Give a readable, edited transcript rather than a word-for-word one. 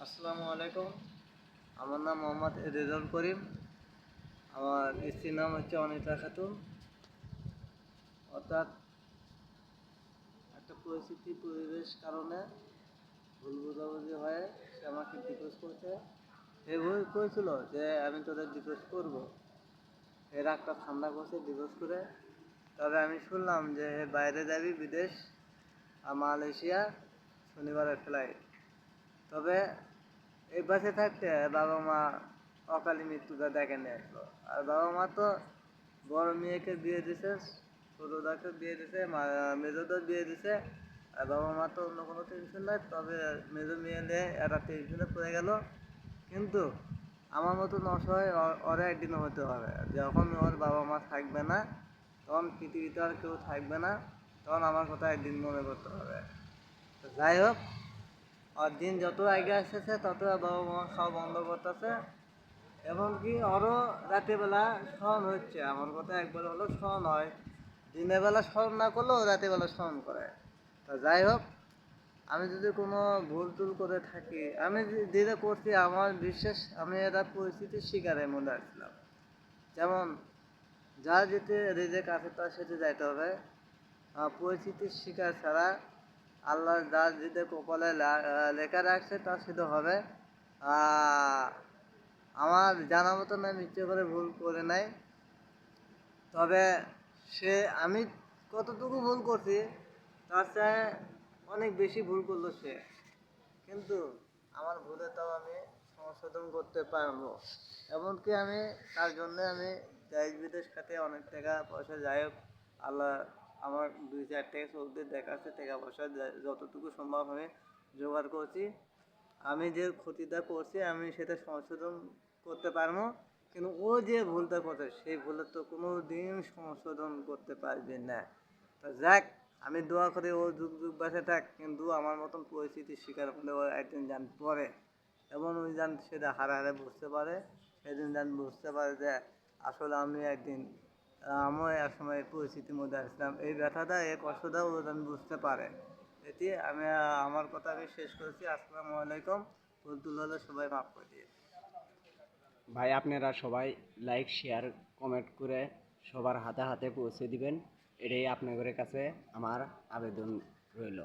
আসসালামু আলাইকুম। আমার নাম মোহাম্মদ রেজাউল করিম। আমার স্ত্রীর নাম হচ্ছে অনিতা খাতুন। অর্থাৎ একটা পরিবেশ কারণে ভুল বোঝাবুঝি হয়ে সে আমাকে ডিভোর্স করছে। সে ভুল করেছিল যে আমি তোদের ডিভোর্স করবো, এর একটা ঠান্ডা করছে ডিভোর্স করে। তবে আমি শুনলাম যে বাইরে যাবি বিদেশ আর মালয়েশিয়া, শনিবারে ফ্লাইট। তবে এই বাসে থাকতে বাবা মা অকালে মৃত্যুটা ডেকে নিয়ে আসলো। আর বাবা মা তো বড় মেয়েকে বিয়ে দিছে, ছোটদাকে বিয়ে দিছে, মেজোদের বিয়ে দিছে। আর বাবা মা তো অন্য কোনো টেনশন নাই, তবে মেজো মেয়ে নিয়ে একটা টেনশনে পড়ে গেল। কিন্তু আমার মতন অসহায় ওরা একদিনও হতে হবে, যখন ওর বাবা মা থাকবে না, তখন পৃথিবীতে আর কেউ থাকবে না, তখন আমার কথা একদিন মনে করতে হবে। তো যাই হোক, আর দিন যত আগে আসতেছে তত বাবা মা খাওয়া বন্ধ করতেছে। এমনকি আরও রাতেরবেলা স্মরণ হচ্ছে, আমার কথা একবার হলো স্মরণ হয়, দিনের বেলা স্মরণ না করলেও রাতেরবেলা স্মরণ করে। তা যাই হোক, আমি যদি কোনো ভুল টুল করে থাকি, আমি যেটা করছি আমার বিশ্বাস, আমি একটা পরিস্থিতির শিকারের মধ্যে আসছিলাম। যেমন যা যেতে রেজেক আছে তার সাথে যাইতে হবে। পরিস্থিতির শিকার ছাড়া আল্লাহ যার যেতে কপালে লেখা রাখছে তার সাথে হবে। আমার জানা মতন আমি ইচ্ছে করে ভুল করে নাই। তবে আমি কতটুকু ভুল করছি তার চেয়ে অনেক বেশি ভুল করলো সে। কিন্তু আমার ভুলে তাও আমি সংশোধন করতে পারবো। এমনকি আমি তার জন্যে আমি দেশ বিদেশ খাতে অনেক টাকা পয়সা, যাই হোক আল্লাহ আমার 2-4 টাকা চলতে দেখাচ্ছে, টাকা পয়সা যতটুকু সম্ভব আমি জোগাড় করছি। আমি যে ক্ষতিটা করছি আমি সেটা সংশোধন করতে পারবো। কিন্তু ও যে ভুলটা করছে সেই ভুলের তো কোনো দিন সংশোধন করতে পারবে না। তা যাক, আমি দোয়া করি ও যুগ যুগ বাসে থাক, কিন্তু আমার মতন পরিস্থিতির শিকার হলে ও একদিন যান পরে, এবং ওই যান সেটা হারে হারে বুঝতে পারে। সেদিন যান বুঝতে পারে যে আসলে আমি একদিন আমিও এক সময় পরিস্থিতির মধ্যে আসলাম, এই ব্যথাটা এই কষ্টটাও ও যেন বুঝতে পারে। এটি আমি আমার কথা আমি শেষ করেছি। আসসালামু আলাইকুম। ভুল টুল হলে সবাই মাফ করে দিয়ে। ভাই, আপনারা সবাই লাইক শেয়ার কমেন্ট করে সবার হাতে হাতে পৌঁছে দিবেন, এটাই আপনাদের কাছে আমার আবেদন রইল।